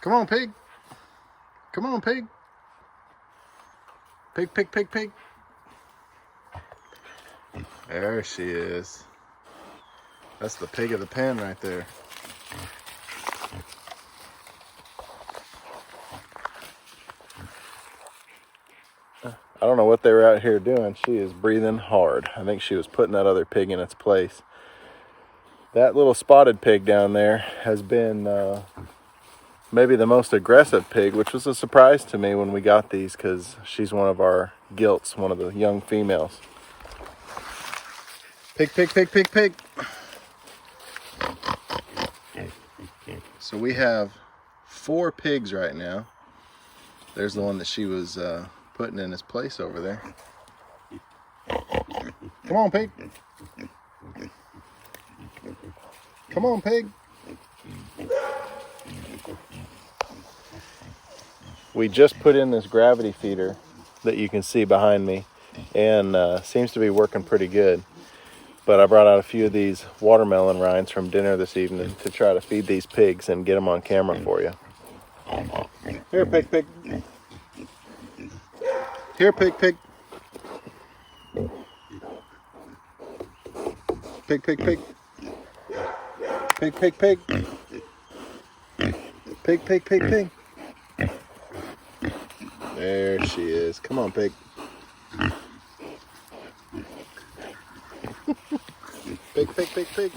Come on, pig. Come on, pig. Pig, pig, pig, pig. There she is. That's the pig of the pen right there. I don't know what they were out here doing. She is breathing hard. I think she was putting that other pig in its place. That little spotted pig down there has been maybe the most aggressive pig, which was a surprise to me when we got these because she's one of our gilts, one of the young females. Pig, pig, pig, pig, pig. So we have 4 pigs right now. There's the one that she was putting in his place over there. Come on, pig. Come on, pig. We just put in this gravity feeder that you can see behind me, and seems to be working pretty good. But I brought out a few of these watermelon rinds from dinner this evening to try to feed these pigs and get them on camera for you. Here, pig, pig. Here, pig, pig. Pig, pig, pig. Pig, pig, pig. Pig, pig, pig, pig. There she is. Come on, pig. Pig, pig, pig, pig.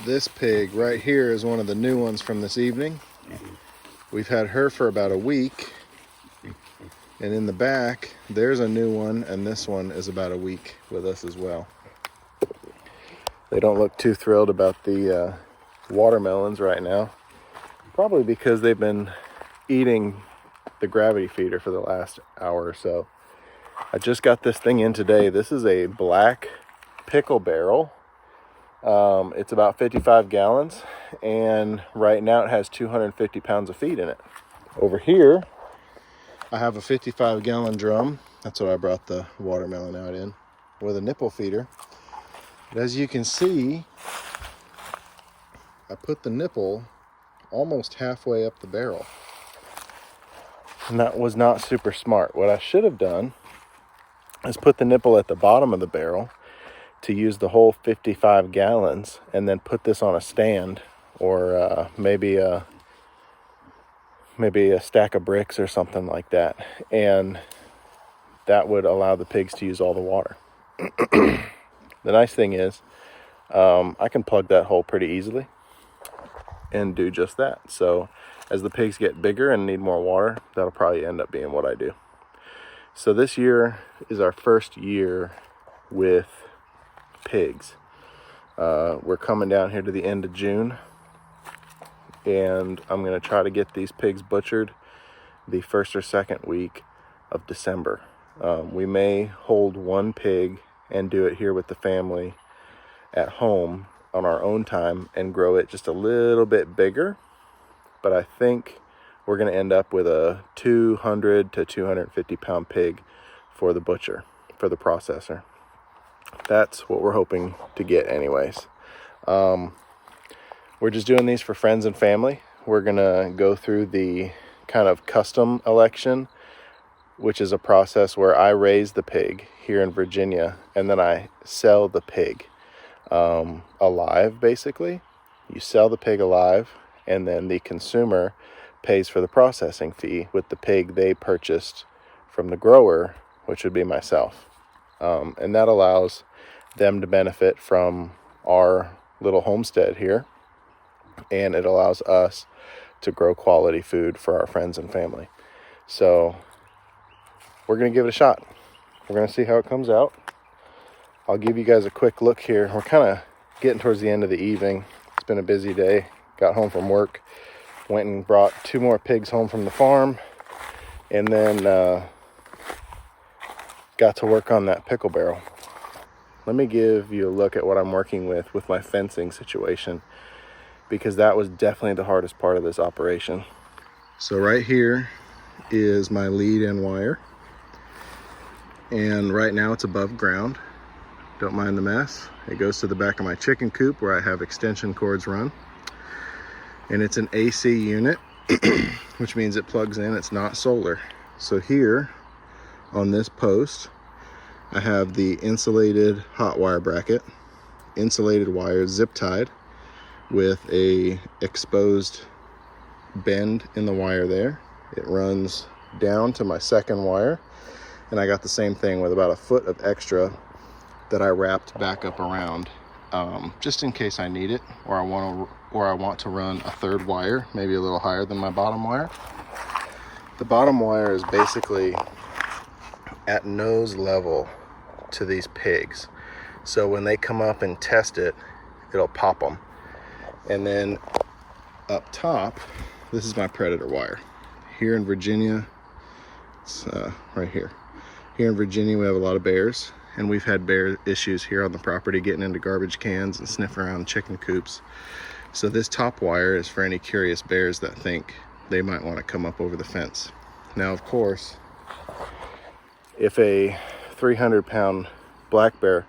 This pig right here is one of the new ones from this evening. We've had her for about a week. And in the back, there's a new one, and this one is about a week with us as well. They don't look too thrilled about the watermelons right now. Probably because they've been eating the gravity feeder for the last hour or so. I just got this thing in today. This is a black pickle barrel. It's about 55 gallons, and right now it has 250 pounds of feed in it. Over here, I have a 55-gallon drum. That's what I brought the watermelon out in, with a nipple feeder. But as you can see, I put the nipple almost halfway up the barrel. And that was not super smart. What I should have done is put the nipple at the bottom of the barrel to use the whole 55 gallons and then put this on a stand, or maybe a stack of bricks or something like that, and that would allow the pigs to use all the water. The nice thing is I can plug that hole pretty easily and do just that. So as the pigs get bigger and need more water, that'll probably end up being what I do. So this year is our first year with pigs. We're coming down here to the end of June, and I'm going to try to get these pigs butchered the first or second week of December. We may hold one pig and do it here with the family at home on our own time and grow it just a little bit bigger. But I think we're going to end up with a 200 to 250 pound pig for the butcher, for the processor. That's what we're hoping to get anyways. We're just doing these for friends and family. We're going to go through the kind of custom election, which is a process where I raise the pig here in Virginia, and then I sell the pig alive, basically. You sell the pig alive, and then the consumer pays for the processing fee with the pig they purchased from the grower, which would be myself. And that allows them to benefit from our little homestead here, and it allows us to grow quality food for our friends and family. So we're going to give it a shot. We're going to see how it comes out. I'll give you guys a quick look here. We're kind of getting towards the end of the evening. It's been a busy day. Got home from work, went and brought 2 more pigs home from the farm, and then got to work on that pickle barrel. Let me give you a look at what I'm working with my fencing situation, because that was definitely the hardest part of this operation. So right here is my lead end wire, and right now it's above ground. Don't mind the mess. It goes to the back of my chicken coop where I have extension cords run. And it's an AC unit, which means it plugs in, it's not solar. So here on this post, I have the insulated hot wire bracket, insulated wire zip tied with a exposed bend in the wire there. It runs down to my second wire, and I got the same thing with about a foot of extra that I wrapped back up around, just in case I need it, or I want to run a third wire, maybe a little higher than my bottom wire. The bottom wire is basically at nose level to these pigs, so when they come up and test it, it'll pop them. And then up top, this is my predator wire. Here in Virginia, it's right here. Here in Virginia, we have a lot of bears, and we've had bear issues here on the property, getting into garbage cans and sniffing around chicken coops. So this top wire is for any curious bears that think they might want to come up over the fence. Now, of course, if a 300-pound black bear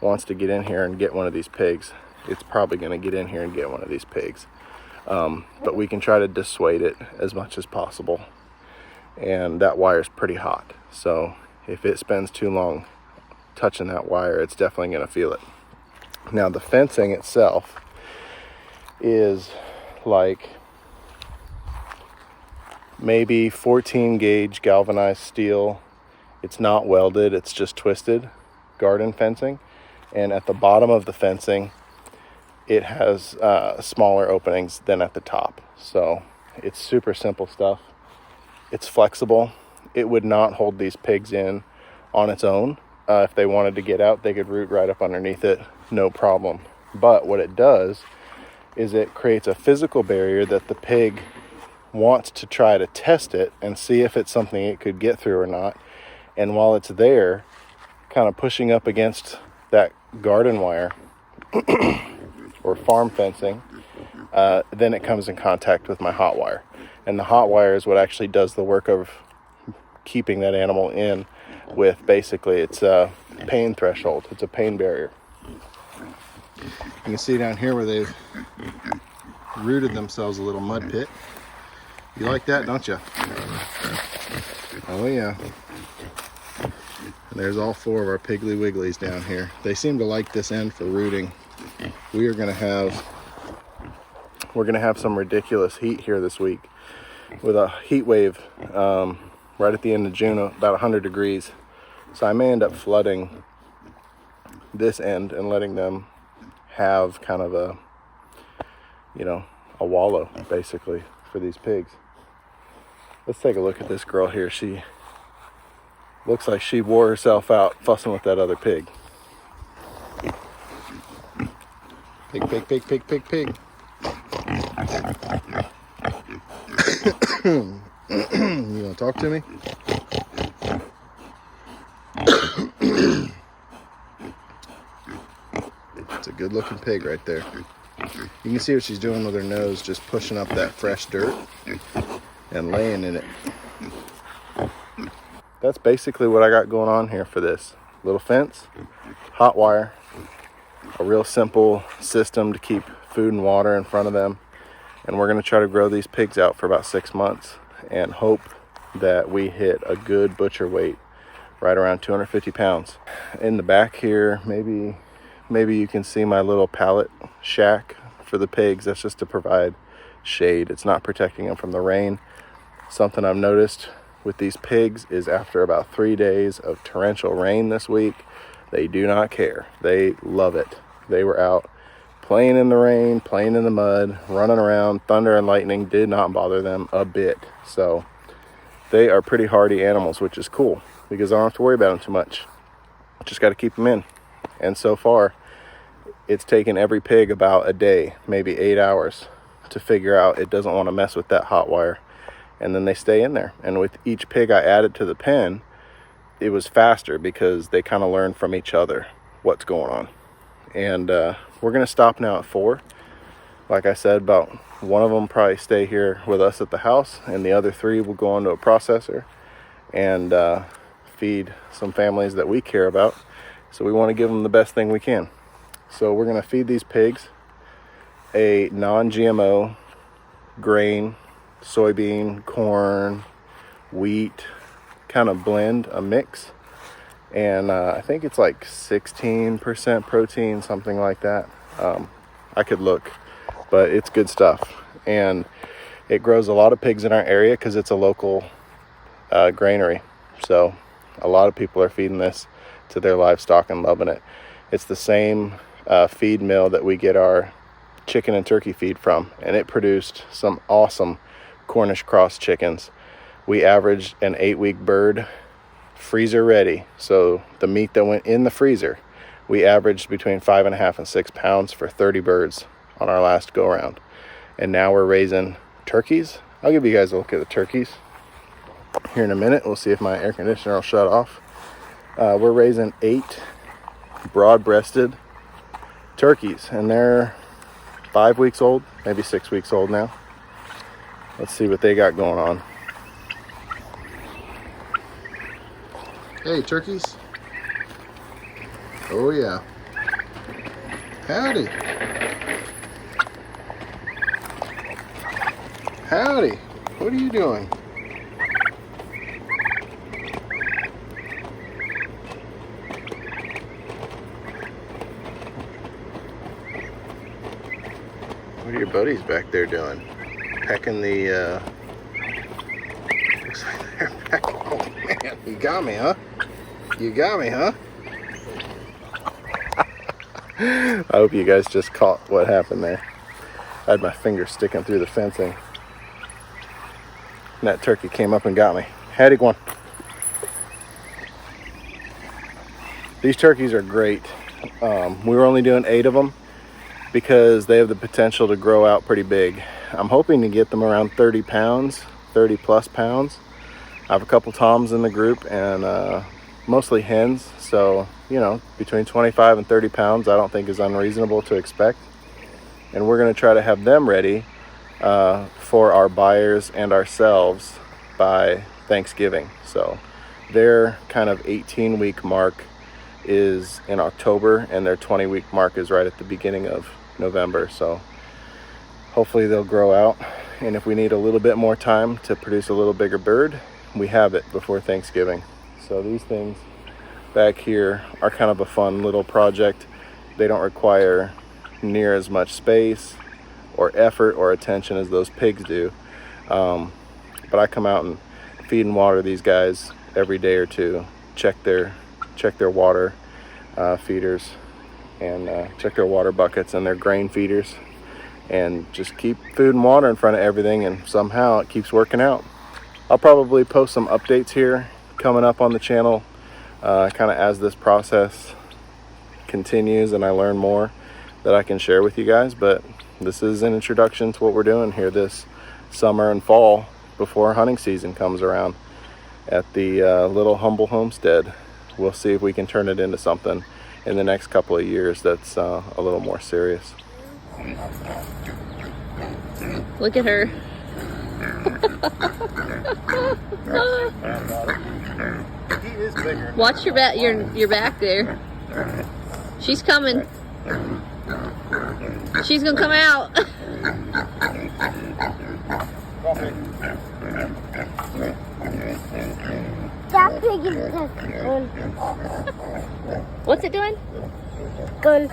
wants to get in here and get one of these pigs, it's probably going to get in here and get one of these pigs. But we can try to dissuade it as much as possible. And that wire is pretty hot, so if it spends too long touching that wire, it's definitely going to feel it. Now, the fencing itself is like maybe 14 gauge galvanized steel. It's not welded, it's just twisted garden fencing. And at the bottom of the fencing, it has smaller openings than at the top. So it's super simple stuff. It's flexible. It would not hold these pigs in on its own. If they wanted to get out, they could root right up underneath it, no problem. But what it does is it creates a physical barrier that the pig wants to try to test it and see if it's something it could get through or not. And while it's there, kind of pushing up against that garden wire or farm fencing, then it comes in contact with my hot wire. And the hot wire is what actually does the work of keeping that animal in with, basically, it's a pain threshold. It's a pain barrier. You can see down here where they've rooted themselves a little mud pit. You like that, don't you? Oh yeah. And there's all 4 of our Piggly Wigglies down here. They seem to like this end for rooting. We're gonna have some ridiculous heat here this week with a heat wave right at the end of June, about 100 degrees. So I may end up flooding this end and letting them have kind of a wallow, basically, for these pigs. Let's take a look at this girl here. She looks like she wore herself out fussing with that other pig. Pig, pig, pig, pig, pig, pig. You want to talk to me? It's a good looking pig right there. You can see what she's doing with her nose, just pushing up that fresh dirt and laying in it. That's basically what I got going on here for this. Little fence, hot wire, a real simple system to keep food and water in front of them. And we're going to try to grow these pigs out for about 6 months and hope that we hit a good butcher weight right around 250 pounds. In the back here, maybe you can see my little pallet shack for the pigs. That's just to provide shade. It's not protecting them from the rain. Something I've noticed with these pigs is after about 3 days of torrential rain this week, they do not care. They love it. They were out playing in the rain, playing in the mud, running around. Thunder and lightning did not bother them a bit. So they are pretty hardy animals, which is cool because I don't have to worry about them too much. Just got to keep them in. And so far, it's taken every pig about a day, maybe 8 hours, to figure out it doesn't want to mess with that hot wire. And then they stay in there. And with each pig I added to the pen, it was faster because they kind of learn from each other what's going on. And we're going to stop now at 4. Like I said, about one of them probably stay here with us at the house, and the other 3 will go onto a processor and feed some families that we care about. So we want to give them the best thing we can. So we're going to feed these pigs a non-GMO grain, soybean, corn, wheat kind of blend, a mix. And I think it's like 16% protein, something like that. I could look, but it's good stuff. And it grows a lot of pigs in our area because it's a local granary. So a lot of people are feeding this to their livestock and loving it. It's the same feed mill that we get our chicken and turkey feed from, and it produced some awesome Cornish cross chickens. We averaged an 8-week bird freezer ready, so the meat that went in the freezer, we averaged between 5.5 and 6 pounds for 30 birds on our last go around. And now we're raising turkeys. I'll give you guys a look at the turkeys here in a minute. We'll see if my air conditioner will shut off. We're raising 8 broad-breasted turkeys, and they're 5 weeks old, maybe 6 weeks old now. Let's see what they got going on. Hey, turkeys. Oh yeah. Howdy. Howdy. What are you doing? What are your buddies back there doing? Pecking the, looks like they're pecking. Oh man, you got me, huh? You got me, huh? I hope you guys just caught what happened there. I had my finger sticking through the fencing. And that turkey came up and got me. Howdy, go on. These turkeys are great. We were only doing 8 of them because they have the potential to grow out pretty big. I'm hoping to get them around 30 pounds, 30 plus pounds. I have a couple toms in the group and mostly hens. So, you know, between 25 and 30 pounds, I don't think is unreasonable to expect. And we're going to try to have them ready for our buyers and ourselves by Thanksgiving. So their kind of 18-week mark is in October, and their 20-week mark is right at the beginning of November. So hopefully they'll grow out, and if we need a little bit more time to produce a little bigger bird, we have it before Thanksgiving. So these things back here are kind of a fun little project. They don't require near as much space or effort or attention as those pigs do. But I come out and feed and water these guys every day or two, check their water feeders, and check their water buckets and their grain feeders, and just keep food and water in front of everything, and somehow it keeps working out. I'll probably post some updates here coming up on the channel kind of as this process continues and I learn more that I can share with you guys. But this is an introduction to what we're doing here this summer and fall before hunting season comes around at the little humble homestead. We'll see if we can turn it into something in the next couple of years that's a little more serious. Look at her. He is bigger. Watch your back. You're back there. She's coming. She's gonna come out. That pig is just going. What's it doing? Going.